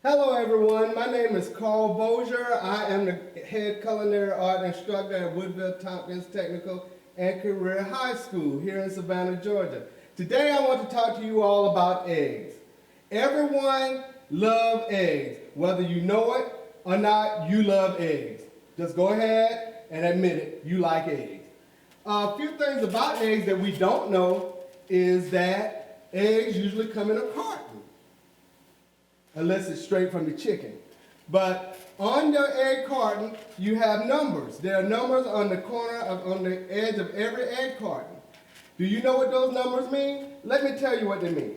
Hello everyone, my name is Dyson-Bosier. I am the head culinary art instructor at Woodville, Tompkins Technical and Career High School here in Savannah, Georgia. Today I want to talk to you all about eggs. Everyone loves eggs. Whether you know it or not, you love eggs. Just go ahead and admit it, you like eggs. A few things about eggs that we don't know is that eggs usually come in a carton, unless it's straight from the chicken. But on your egg carton, you have numbers. There are numbers on the edge of every egg carton. Do you know what those numbers mean? Let me tell you what they mean.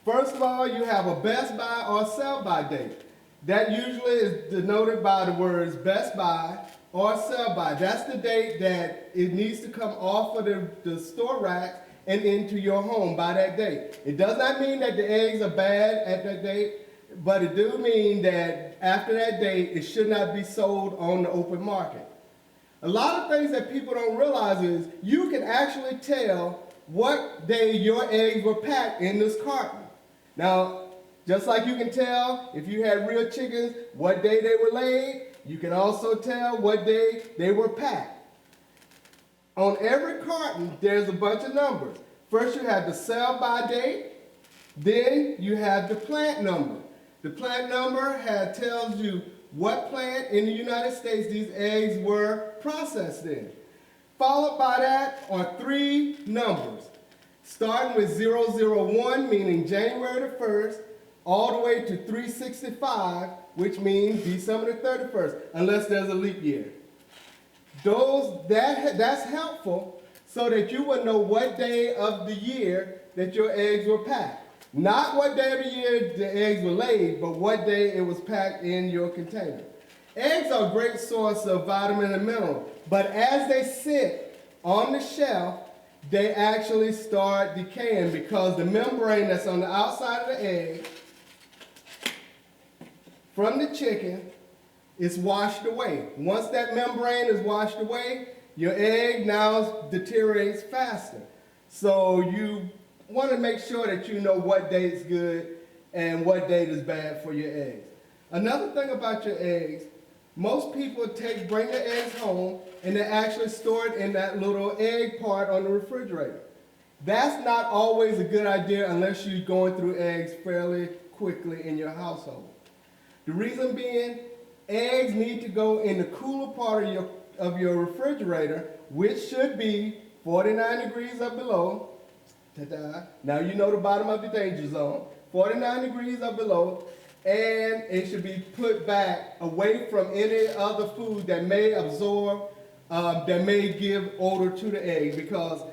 First of all, you have a best by or sell by date. That usually is denoted by the words best by or sell by. That's the date that it needs to come off of the store rack and into your home by that date. It does not mean that the eggs are bad at that date, but it do mean that after that date, it should not be sold on the open market. A lot of things that people don't realize is you can actually tell what day your eggs were packed in this carton. Now, just like you can tell if you had real chickens what day they were laid, you can also tell what day they were packed. On every carton, there's a bunch of numbers. First, you have the sell-by date. Then you have the plant number. The plant number tells you what plant in the United States these eggs were processed in. Followed by that are three numbers, starting with 001, meaning January the 1st, all the way to 365, which means December the 31st, unless there's a leap year. That's helpful so that you will know what day of the year that your eggs were packed. Not what day of the year the eggs were laid, but what day it was packed in your container. Eggs are a great source of vitamin and mineral, but as they sit on the shelf, they actually start decaying because the membrane that's on the outside of the egg from the chicken is washed away. Once that membrane is washed away, your egg now deteriorates faster. So you want to make sure that you know what date is good and what date is bad for your eggs. Another thing about your eggs, most people bring their eggs home and they actually store it in that little egg part on the refrigerator. That's not always a good idea unless you're going through eggs fairly quickly in your household. The reason being, eggs need to go in the cooler part of your refrigerator, which should be 49 degrees or below. Ta-da. Now you know the bottom of the danger zone. 49 degrees or below, and it should be put back away from any other food that may absorb, that may give odor to the egg, because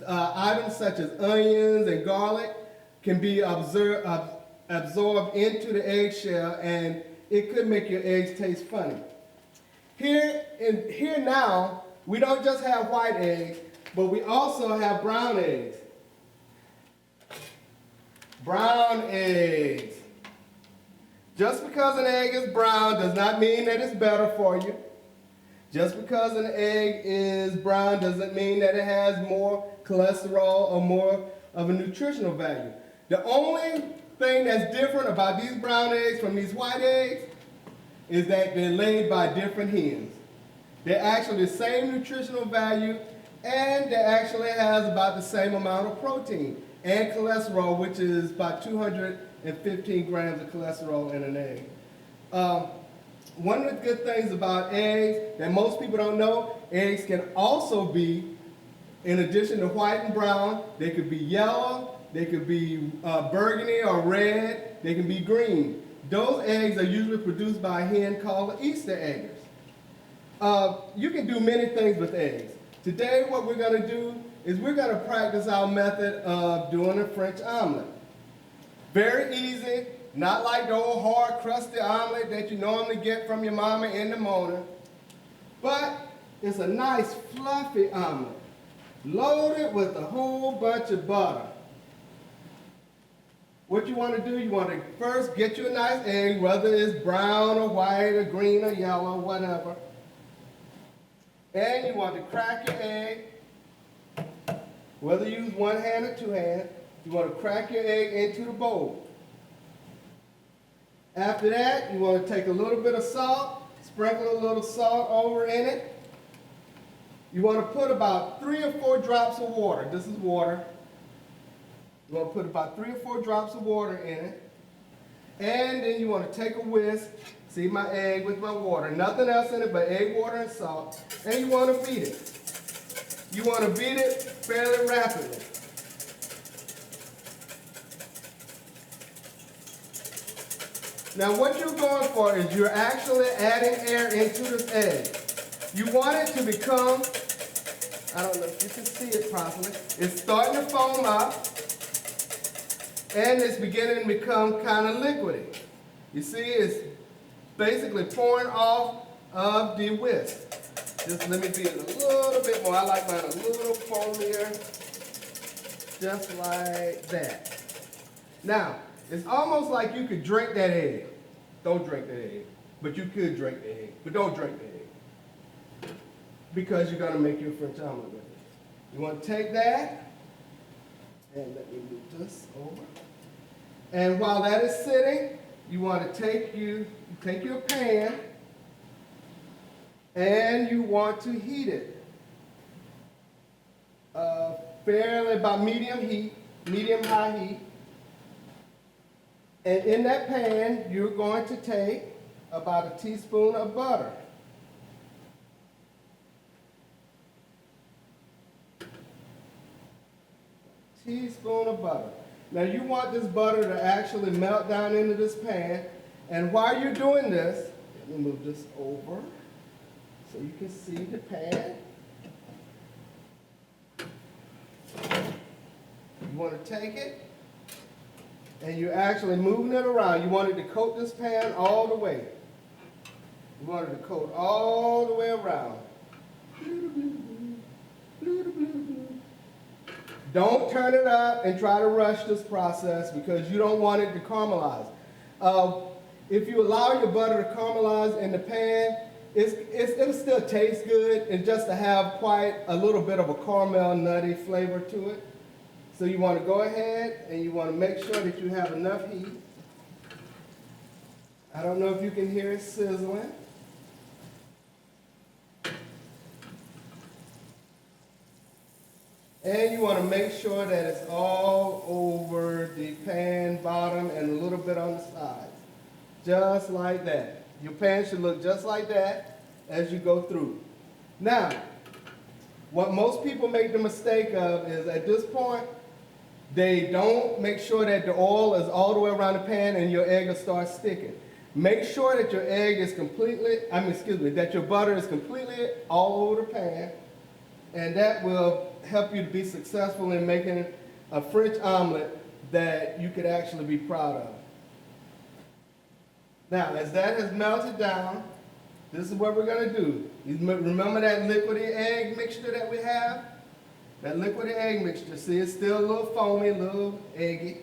items such as onions and garlic can be absorbed into the eggshell, and it could make your eggs taste funny. Here now, we don't just have white eggs, but we also have brown eggs. Brown eggs. Just because an egg is brown does not mean that it's better for you. Just because an egg is brown doesn't mean that it has more cholesterol or more of a nutritional value. The only thing that's different about these brown eggs from these white eggs is that they're laid by different hens. They're actually the same nutritional value, and they actually has about the same amount of protein and cholesterol, which is about 215 grams of cholesterol in an egg. One of the good things about eggs that most people don't know, eggs can also be, in addition to white and brown, they could be yellow, they could be burgundy or red, they can be green. Those eggs are usually produced by a hen called the Easter eggers. You can do many things with eggs. Today what we're going to do is we're going to practice our method of doing a French omelet. Very easy, not like the old hard crusty omelet that you normally get from your mama in the morning, but it's a nice fluffy omelet, loaded with a whole bunch of butter. What you want to do, you want to first get you a nice egg, whether it's brown or white or green or yellow, whatever. And you want to crack your egg, whether you use one hand or two hands. You want to crack your egg into the bowl. After that, you want to take a little bit of salt, sprinkle a little salt over in it. You want to put about 3 or 4 drops of water. This is water. You want to put about 3 or 4 drops of water in it. And then you want to take a whisk. See my egg with my water. Nothing else in it but egg, water, and salt. And you want to beat it. You want to beat it fairly rapidly. Now what you're going for is you're actually adding air into this egg. You want it to become, I don't know if you can see it properly, it's starting to foam up and it's beginning to become kind of liquidy. You see it's basically pouring off of the whisk. Just let me beat it a little bit more. I like mine a little foamier, just like that. Now, it's almost like you could drink that egg. Don't drink that egg. But you could drink the egg. But don't drink the egg. Because you're going to make your French omelet with it. You want to take that. And let me move this over. And while that is sitting, you want to take your pan. And you want to heat it. Fairly about medium heat. Medium-high heat. And in that pan, you're going to take about a teaspoon of butter. Teaspoon of butter. Now you want this butter to actually melt down into this pan. And while you're doing this, let me move this over so you can see the pan. You want to take it. And you're actually moving it around. You want it to coat this pan all the way. You want it to coat all the way around. Don't turn it up and try to rush this process because you don't want it to caramelize. If you allow your butter to caramelize in the pan, it'll still taste good and just to have quite a little bit of a caramel nutty flavor to it. So you want to go ahead and you want to make sure that you have enough heat. I don't know if you can hear it sizzling. And you want to make sure that it's all over the pan bottom and a little bit on the sides. Just like that. Your pan should look just like that as you go through. Now, what most people make the mistake of is at this point, they don't make sure that the oil is all the way around the pan and your egg will start sticking. Make sure that your egg is that your butter is completely all over the pan, and that will help you to be successful in making a French omelet that you could actually be proud of. Now, as that has melted down, this is what we're going to do. You remember that liquidy egg mixture that we have? That liquidy egg mixture, see, it's still a little foamy, a little eggy.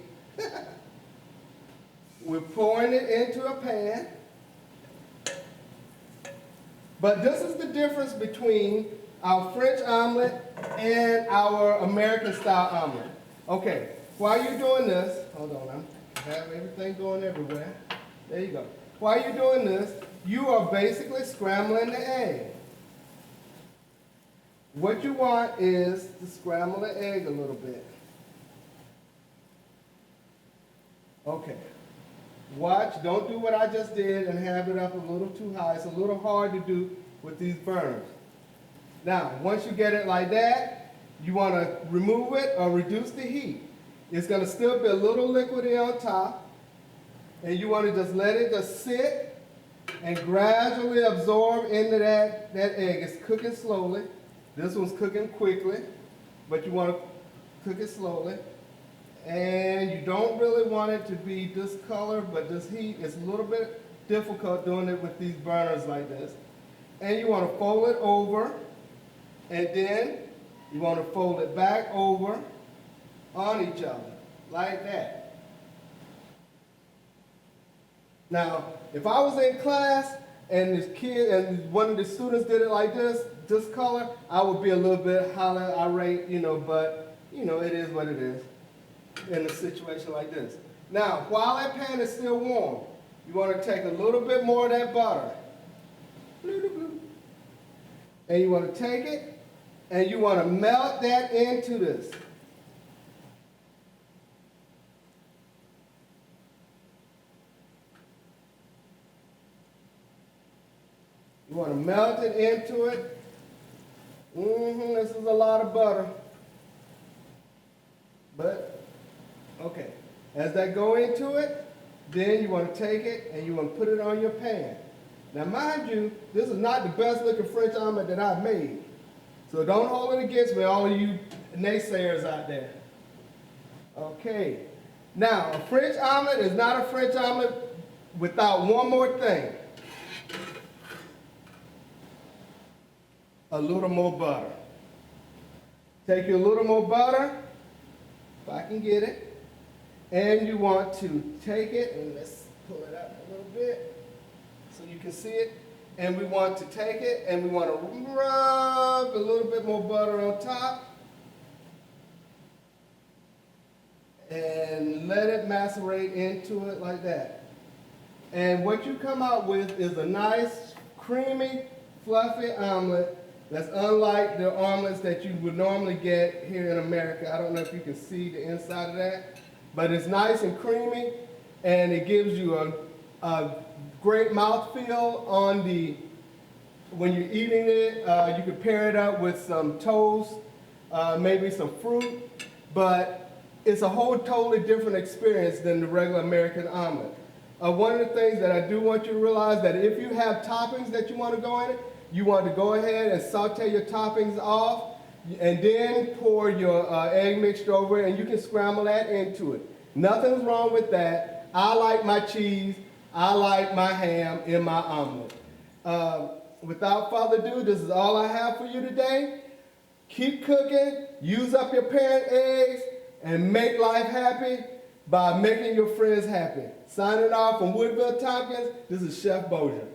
We're pouring it into a pan. But this is the difference between our French omelet and our American style omelet. Okay, while you're doing this, hold on, I have everything going everywhere. There you go. While you're doing this, you are basically scrambling the egg. What you want is to scramble the egg a little bit. Okay. Watch, don't do what I just did and have it up a little too high. It's a little hard to do with these burners. Now, once you get it like that, you want to remove it or reduce the heat. It's going to still be a little liquidy on top. And you want to just let it just sit and gradually absorb into that egg. It's cooking slowly. This one's cooking quickly, but you want to cook it slowly. And you don't really want it to be this color, but this heat is a little bit difficult doing it with these burners like this. And you want to fold it over, and then you want to fold it back over on each other, like that. Now, if I was in class and this kid and one of the students did it like this color, I would be a little bit holler, irate, but, it is what it is in a situation like this. Now, while that pan is still warm, you want to take a little bit more of that butter. And you want to take it and you want to melt that into this. You want to melt it into it. This is a lot of butter. But, okay. As that go into it, then you want to take it and you want to put it on your pan. Now mind you, this is not the best looking French omelet that I've made. So don't hold it against me, all of you naysayers out there. Okay. Now, a French omelet is not a French omelet without one more thing. A little more butter. Take your little more butter, if I can get it, and you want to take it, and let's pull it up a little bit so you can see it. And we want to take it and we want to rub a little bit more butter on top and let it macerate into it like that. And what you come out with is a nice, creamy, fluffy omelet that's unlike the omelets that you would normally get here in America. I don't know if you can see the inside of that, but it's nice and creamy, and it gives you a great mouthfeel on when you're eating it. You could pair it up with some toast, maybe some fruit, but it's a whole totally different experience than the regular American omelet. One of the things that I do want you to realize that if you have toppings that you want to go in it, you want to go ahead and saute your toppings off and then pour your egg mixture over it, and you can scramble that into it. Nothing's wrong with that. I like my cheese. I like my ham in my omelet. Without further ado, this is all I have for you today. Keep cooking, use up your parent eggs, and make life happy by making your friends happy. Signing off from Woodville, Tompkins, this is Chef Bosier.